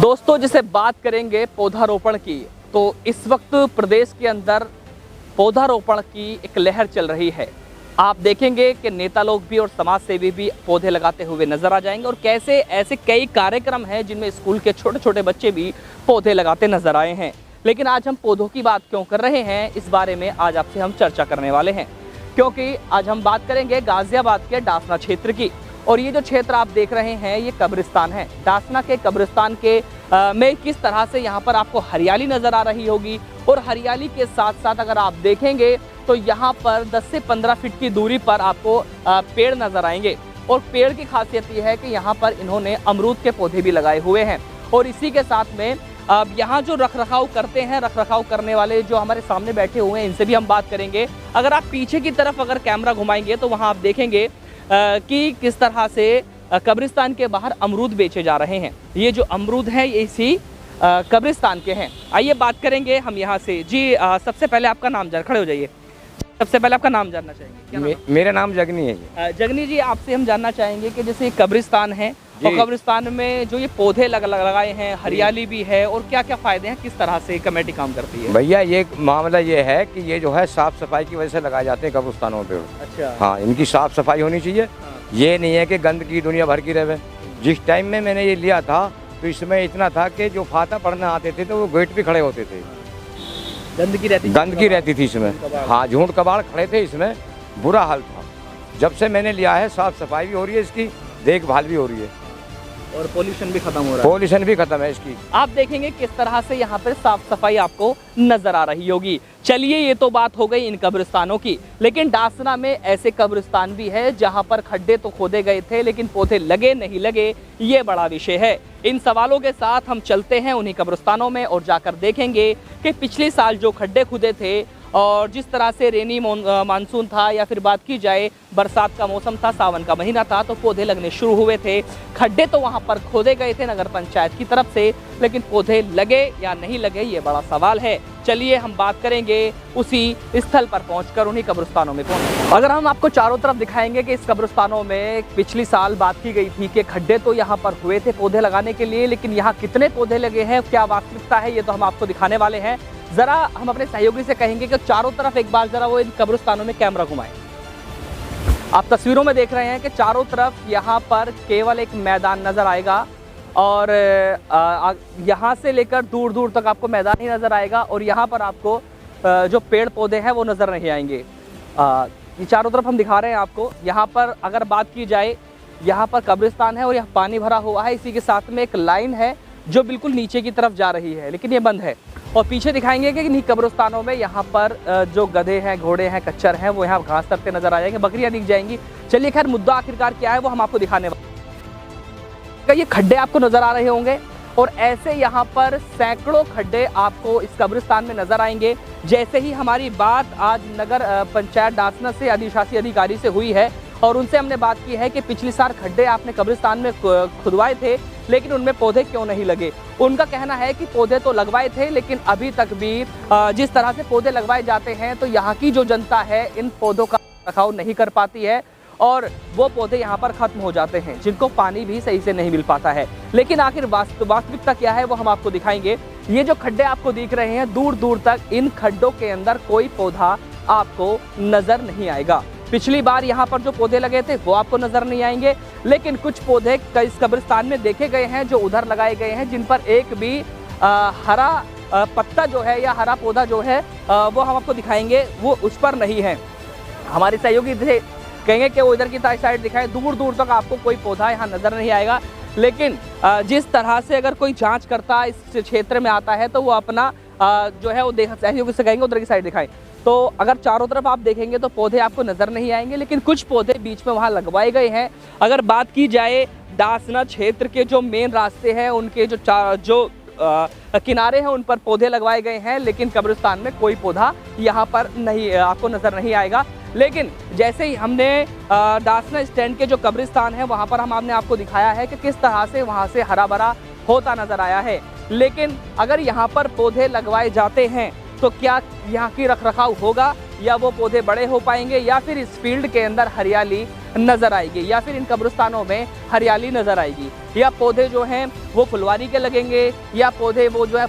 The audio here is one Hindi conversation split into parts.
दोस्तों, जिसे बात करेंगे पौधारोपण की, तो इस वक्त प्रदेश के अंदर पौधारोपण की एक लहर चल रही है। आप देखेंगे कि नेता लोग भी और समाज सेवी भी पौधे लगाते हुए नजर आ जाएंगे और कैसे ऐसे कई कार्यक्रम हैं जिनमें स्कूल के छोटे छोटे बच्चे भी पौधे लगाते नजर आए हैं। लेकिन आज हम पौधों की बात क्यों कर रहे हैं, इस बारे में आज आपसे हम चर्चा करने वाले हैं, क्योंकि आज हम बात करेंगे गाजियाबाद के डासना क्षेत्र की। और ये जो क्षेत्र आप देख रहे हैं, ये कब्रिस्तान है। डासना के कब्रिस्तान के में किस तरह से यहाँ पर आपको हरियाली नजर आ रही होगी, और हरियाली के साथ साथ अगर आप देखेंगे तो यहाँ पर 10 से 15 फीट की दूरी पर आपको पेड़ नजर आएंगे। और पेड़ की खासियत ये है कि यहाँ पर इन्होंने अमरूद के पौधे भी लगाए हुए हैं। और इसी के साथ में यहाँ जो रखरखाव करते हैं, रखरखाव करने वाले जो हमारे सामने बैठे हुए हैं, इनसे भी हम बात करेंगे। अगर आप पीछे की तरफ अगर कैमरा घुमाएंगे तो वहाँ आप देखेंगे कि किस तरह से कब्रिस्तान के बाहर अमरूद बेचे जा रहे हैं। ये जो अमरूद हैं ये इसी कब्रिस्तान के हैं। आइए बात करेंगे हम यहाँ से। जी, सबसे पहले आपका नाम खड़े हो जाइए। सबसे पहले आपका नाम जानना चाहेंगे। क्या नाम? मेरा नाम जगनी है। जगनी जी, आपसे हम जानना चाहेंगे कि जैसे कब्रिस्तान है और कब्रिस्तान में जो ये पौधे लगाए हैं, हरियाली भी है, और क्या क्या फायदे हैं, किस तरह से कमेटी काम करती है? भैया, ये मामला ये है कि ये जो है साफ सफाई की वजह से लगाए जाते हैं कब्रिस्तानों पे। अच्छा। हाँ, इनकी साफ सफाई होनी चाहिए। हाँ। ये नहीं है कि गंदगी दुनिया भर की रहे। जिस टाइम में मैंने ये लिया था तो इसमें इतना था कि जो फाता पढ़ने आते थे तो वो गेट पे खड़े होते थे। गंदगी रहती थी इसमें। हाँ, झूठ कबाड़ खड़े थे इसमें, बुरा हाल था। जब से मैंने लिया है साफ सफाई भी हो रही है, इसकी देखभाल भी हो रही है, और पोल्यूशन भी खत्म हो रहा है। पोल्यूशन भी खत्म है इसकी। आप देखेंगे किस तरह से यहाँ पर साफ सफाई आपको नजर आ रही होगी। चलिए, ये तो बात हो गई इन कब्रिस्तानों की, लेकिन डासना में ऐसे कब्रिस्तान भी है जहाँ पर खड्डे तो खोदे गए थे लेकिन पौधे लगे नहीं लगे, ये बड़ा विषय है। इन सवालों के साथ हम चलते हैं उन्हीं कब्रिस्तानों में और जाकर देखेंगे कि पिछले साल जो खड्डे खुदे थे और जिस तरह से रेनी मानसून था, या फिर बात की जाए बरसात का मौसम था, सावन का महीना था, तो पौधे लगने शुरू हुए थे। खड्डे तो वहां पर खोदे गए थे नगर पंचायत की तरफ से, लेकिन पौधे लगे या नहीं लगे, ये बड़ा सवाल है। चलिए हम बात करेंगे उसी स्थल पर पहुंचकर, उन्हीं कब्रिस्तानों में पहुंच। अगर हम आपको चारों तरफ दिखाएंगे कि इस कब्रिस्तानों में पिछली साल बात की गई थी कि खड्डे तो यहाँ पर हुए थे पौधे लगाने के लिए, लेकिन यहाँ कितने पौधे लगे हैं, क्या वास्तविकता है, ये तो हम आपको दिखाने वाले हैं। जरा हम अपने सहयोगी से कहेंगे कि चारों तरफ एक बार जरा वो इन कब्रिस्तानों में कैमरा घुमाएं। आप तस्वीरों में देख रहे हैं कि चारों तरफ यहाँ पर केवल एक मैदान नजर आएगा, और यहाँ से लेकर दूर दूर तक आपको मैदान ही नजर आएगा, और यहाँ पर आपको जो पेड़ पौधे हैं वो नजर नहीं आएंगे। ये चारों तरफ हम दिखा रहे हैं आपको। यहाँ पर अगर बात की जाए, यहाँ पर कब्रिस्तान है और यहाँ पानी भरा हुआ है। इसी के साथ में एक लाइन है जो बिल्कुल नीचे की तरफ जा रही है, लेकिन ये बंद है। और पीछे दिखाएंगे कि इन्हीं कब्रिस्तानों में यहाँ पर जो गधे हैं, घोड़े हैं, कच्चर हैं, वो यहाँ घास चरते नजर आ जाएंगे, बकरियां दिख जाएंगी। चलिए, खैर मुद्दा आखिरकार क्या है वो हम आपको दिखाने वाले। ये खड्डे आपको नजर आ रहे होंगे, और ऐसे यहाँ पर सैकड़ों खड्डे आपको इस कब्रिस्तान में नजर आएंगे। जैसे ही हमारी बात आज नगर पंचायत डासना से अधिशासी अधिकारी से हुई है, और उनसे हमने बात की है कि पिछली साल खड्डे आपने कब्रिस्तान में खुदवाए थे, लेकिन उनमें पौधे क्यों नहीं लगे। उनका कहना है कि पौधे तो लगवाए थे, लेकिन अभी तक भी जिस तरह से पौधे लगवाए जाते हैं तो यहाँ की जो जनता है इन पौधों का रखरखाव नहीं कर पाती है, और वो पौधे यहाँ पर खत्म हो जाते हैं, जिनको पानी भी सही से नहीं मिल पाता है। लेकिन आखिर वास्तविकता क्या है वो हम आपको दिखाएंगे। ये जो खड्डे आपको दिख रहे हैं, दूर दूर तक इन खड्डों के अंदर कोई पौधा आपको नजर नहीं आएगा। पिछली बार यहाँ पर जो पौधे लगे थे वो आपको नजर नहीं आएंगे, लेकिन कुछ पौधे इस कब्रिस्तान में देखे गए हैं जो उधर लगाए गए हैं, जिन पर एक भी हरा पत्ता जो है या हरा पौधा जो है वो हम आपको दिखाएंगे, वो उस पर नहीं है। हमारे सहयोगी थे कहेंगे कि वो इधर की साइड दिखाएं, दूर दूर तक आपको कोई पौधा यहाँ नजर नहीं आएगा। लेकिन जिस तरह से अगर कोई जांच करता इस क्षेत्र में आता है तो वो अपना जो है वो सहयोगी से कहेंगे उधर की साइड दिखाएं। तो अगर चारों तरफ आप देखेंगे तो पौधे आपको नजर नहीं आएंगे, लेकिन कुछ पौधे बीच में वहाँ लगवाए गए हैं। अगर बात की जाए डासना क्षेत्र के जो मेन रास्ते हैं, उनके जो किनारे हैं, उन पर पौधे लगवाए गए हैं, लेकिन कब्रिस्तान में कोई पौधा यहाँ पर नहीं आपको नजर नहीं आएगा। लेकिन जैसे ही हमने डासना स्टैंड के जो कब्रिस्तान है वहाँ पर हमने आपको दिखाया है कि किस तरह से वहाँ से हरा भरा होता नजर आया है, लेकिन अगर यहाँ पर पौधे लगवाए जाते हैं तो क्या यहाँ की रखरखाव होगा, या वो पौधे बड़े हो पाएंगे, या फिर इस फील्ड के अंदर हरियाली नजर आएगी, या फिर इन कब्रिस्तानों में हरियाली नजर आएगी, या पौधे जो हैं वो फुलवारी के लगेंगे, या पौधे वो जो है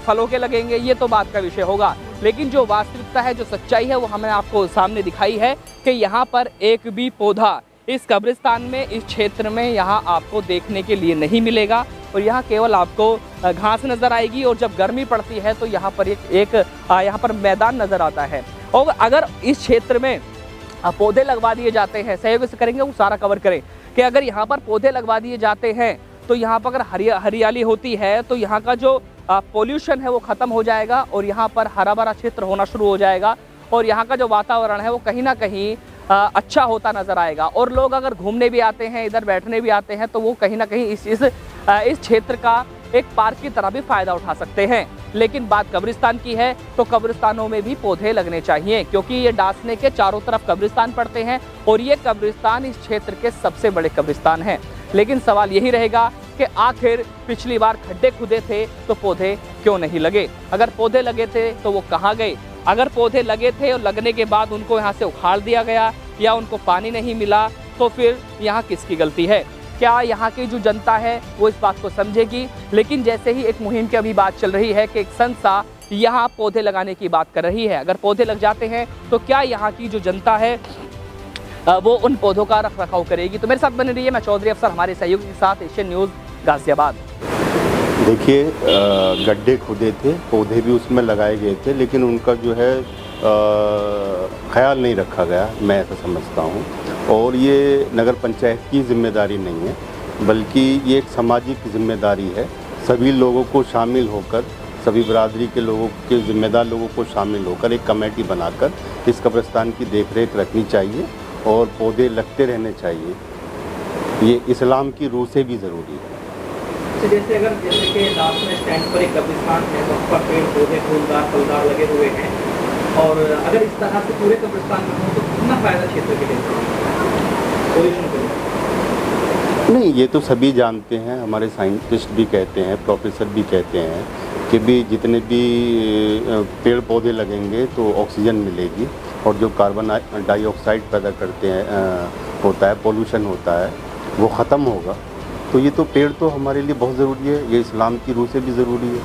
फलों के लगेंगे, ये तो बात का विषय होगा। लेकिन जो वास्तविकता है, जो सच्चाई है, वो हमें आपको सामने दिखाई है कि यहाँ पर एक भी पौधा इस कब्रिस्तान में, इस क्षेत्र में यहाँ आपको देखने के लिए नहीं मिलेगा, और यहाँ केवल आपको घास नज़र आएगी। और जब गर्मी पड़ती है तो यहाँ पर यहाँ पर मैदान नज़र आता है। और अगर इस क्षेत्र में पौधे लगवा दिए जाते हैं, सहयोग से करेंगे वो सारा कवर करें, कि अगर यहाँ पर पौधे लगवा दिए जाते हैं तो यहाँ पर अगर हरियाली होती है तो यहाँ का जो पोल्यूशन है वो ख़त्म हो जाएगा, और यहाँ पर हरा भरा क्षेत्र होना शुरू हो जाएगा, और यहाँ का जो वातावरण है वो कहीं ना कहीं अच्छा होता नज़र आएगा। और लोग अगर घूमने भी आते हैं, इधर बैठने भी आते हैं, तो वो कहीं ना कहीं इस क्षेत्र का एक पार्क की तरह भी फ़ायदा उठा सकते हैं। लेकिन बात कब्रिस्तान की है तो कब्रिस्तानों में भी पौधे लगने चाहिए, क्योंकि ये डासने के चारों तरफ कब्रिस्तान पड़ते हैं, और ये कब्रिस्तान इस क्षेत्र के सबसे बड़े कब्रिस्तान हैं। लेकिन सवाल यही रहेगा कि आखिर पिछली बार खड्डे खुदे थे तो पौधे क्यों नहीं लगे? अगर पौधे लगे थे तो वो कहाँ गए? अगर पौधे लगे थे और लगने के बाद उनको यहाँ से उखाड़ दिया गया, या उनको पानी नहीं मिला, तो फिर यहाँ किसकी गलती है? क्या यहाँ की जो जनता है वो इस बात को समझेगी? लेकिन जैसे ही एक मुहिम की अभी बात चल रही है कि एक संस्था यहाँ पौधे लगाने की बात कर रही है, अगर पौधे लग जाते हैं तो क्या यहाँ की जो जनता है वो उन पौधों का रख रखाव करेगी? तो मेरे साथ बने रहिए, मैं चौधरी अफसर, हमारे सहयोगी के साथ, एशियन न्यूज़, गाजियाबाद। देखिए, गड्ढे खुदे थे, पौधे भी उसमें लगाए गए थे, लेकिन उनका जो है ख्याल नहीं रखा गया, मैं ऐसा समझता हूँ। और ये नगर पंचायत की जिम्मेदारी नहीं है, बल्कि ये एक सामाजिक जिम्मेदारी है। सभी लोगों को शामिल होकर, सभी बरादरी के लोगों के जिम्मेदार लोगों को शामिल होकर एक कमेटी बनाकर इस कब्रिस्तान की देखरेख रखनी चाहिए, और पौधे लगते रहने चाहिए। ये इस्लाम की रूह से भी ज़रूरी है। तो जैसे कि लास्ट में स्टैंड पर एक कब्रिस्तान है, वहाँ पर पेड़ पौधे फूलदार फलदार लगे हुए हैं, और अगर इस तरह से पूरे कब्रिस्तान में हो तो कितना फ़ायदा क्षेत्र के लिए, पोल्यूशन के लिए? नहीं, ये तो सभी जानते हैं, हमारे साइंटिस्ट भी कहते हैं, प्रोफेसर भी कहते हैं कि भी जितने भी पेड़ पौधे लगेंगे तो ऑक्सीजन मिलेगी, और जो कार्बन डाइऑक्साइड पैदा करते हैं होता है, पोल्यूशन होता है, वो ख़त्म होगा। तो ये तो पेड़ तो हमारे लिए बहुत ज़रूरी है, ये इस्लाम की रूह से भी ज़रूरी है।